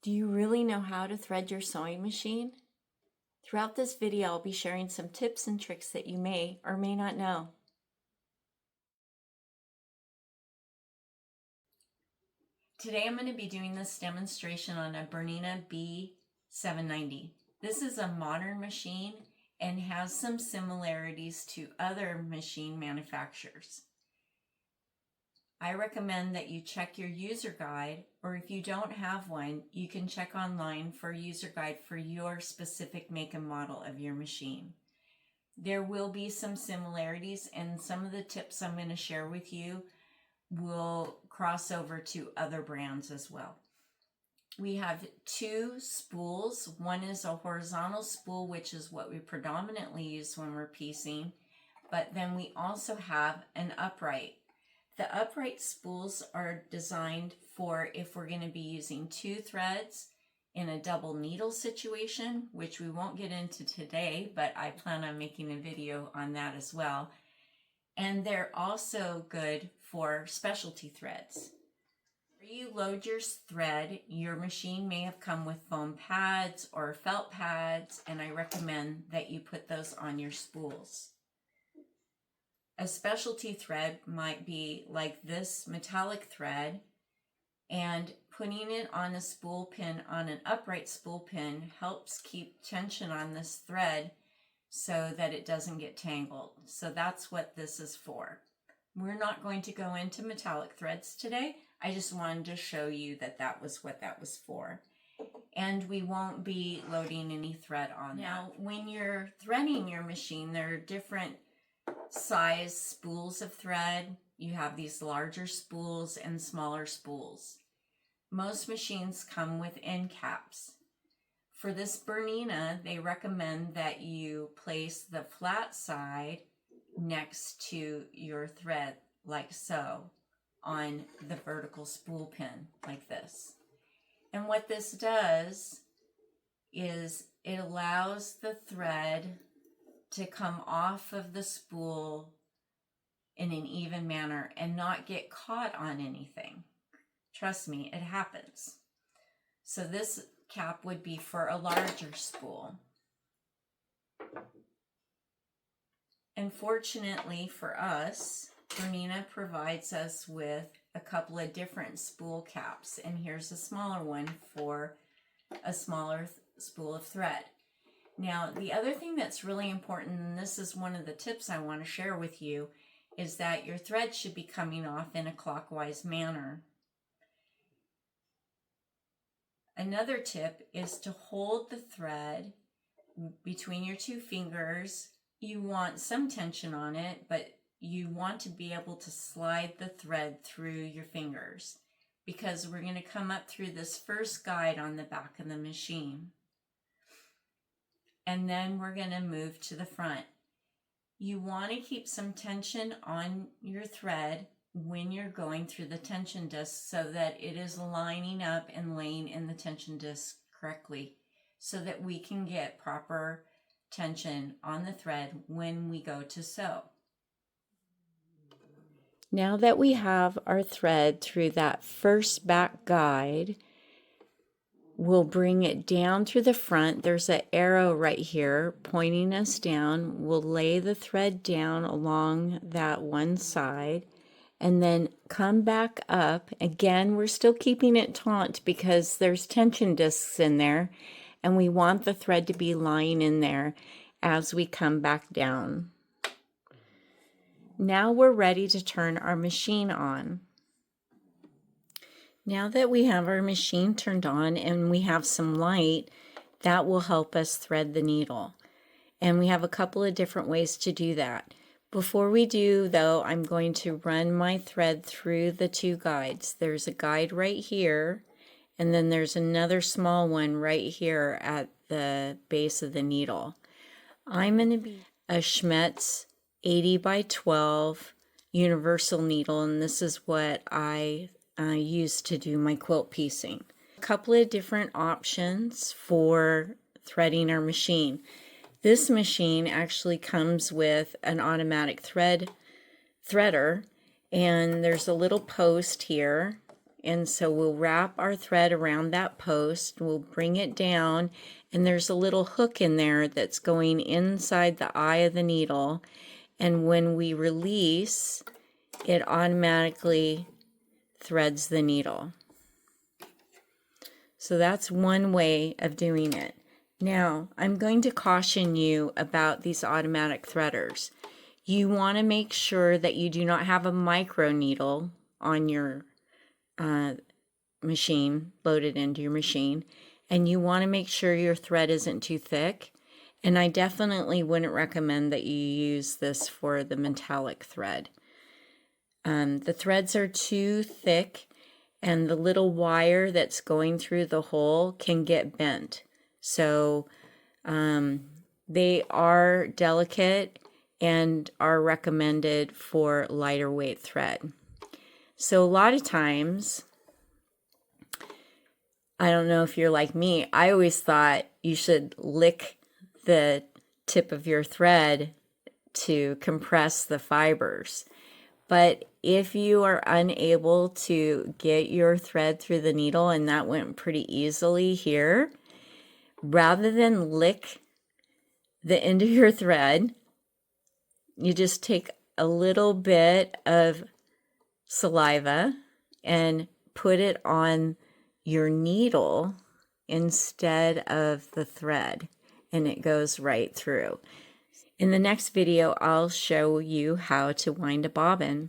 Do you really know how to thread your sewing machine? Throughout this video, I'll be sharing some tips and tricks that you may or may not know. Today I'm going to be doing this demonstration on a Bernina B790. This is a modern machine and has some similarities to other machine manufacturers. I recommend that you check your user guide, or if you don't have one, you can check online for a user guide for your specific make and model of your machine. There will be some similarities, and some of the tips I'm going to share with you will cross over to other brands as well. We have two spools. One is a horizontal spool, which is what we predominantly use when we're piecing, but then we also have an upright. The upright spools are designed for if we're going to be using two threads in a double needle situation, which we won't get into today, but I plan on making a video on that as well. And they're also good for specialty threads. Where you load your thread, your machine may have come with foam pads or felt pads, and I recommend that you put those on your spools. A specialty thread might be like this metallic thread, and putting it on a spool pin, on an upright spool pin, helps keep tension on this thread so that it doesn't get tangled. So that's what this is for. We're not going to go into metallic threads today. I just wanted to show you that that was what that was for. And we won't be loading any thread on that. Now, when you're threading your machine, there are different size spools of thread. You have these larger spools and smaller spools. Most machines come with end caps. For this Bernina, they recommend that you place the flat side next to your thread, like so, on the vertical spool pin, like this. And what this does is it allows the thread to come off of the spool in an even manner and not get caught on anything. Trust me, it happens. So this cap would be for a larger spool. And fortunately for us, Bernina provides us with a couple of different spool caps, and here's a smaller one for a smaller spool of thread. Now, the other thing that's really important, and this is one of the tips I want to share with you, is that your thread should be coming off in a clockwise manner. Another tip is to hold the thread between your two fingers. You want some tension on it, but you want to be able to slide the thread through your fingers, because we're going to come up through this first guide on the back of the machine. And then we're going to move to the front. You want to keep some tension on your thread when you're going through the tension disc so that it is lining up and laying in the tension disc correctly, so that we can get proper tension on the thread when we go to sew. Now that we have our thread through that first back guide, we'll bring it down through the front. There's an arrow right here pointing us down. We'll lay the thread down along that one side and then come back up. Again, we're still keeping it taut because there's tension discs in there, and we want the thread to be lying in there as we come back down. Now we're ready to turn our machine on. Now that we have our machine turned on and we have some light, that will help us thread the needle. And we have a couple of different ways to do that. Before we do, though, I'm going to run my thread through the two guides. There's a guide right here, and then there's another small one right here at the base of the needle. I'm going to be a Schmetz 80 by 12 universal needle, and this is what I use to do my quilt piecing. A couple of different options for threading our machine. This machine actually comes with an automatic threader, and there's a little post here, And so we'll wrap our thread around that post, we'll bring it down, and there's a little hook in there that's going inside the eye of the needle. And when we release, it automatically threads the needle. So that's one way of doing it. Now, I'm going to caution you about these automatic threaders. You want to make sure that you do not have a micro needle on your machine, loaded into your machine, and you want to make sure your thread isn't too thick. And I definitely wouldn't recommend that you use this for the metallic thread. The threads are too thick, and the little wire that's going through the hole can get bent. So they are delicate and are recommended for lighter weight thread. So a lot of times, I don't know if you're like me, I always thought you should lick the tip of your thread to compress the fibers. But if you are unable to get your thread through the needle, and that went pretty easily here, rather than lick the end of your thread, you just take a little bit of saliva and put it on your needle instead of the thread, and it goes right through. In the next video, I'll show you how to wind a bobbin.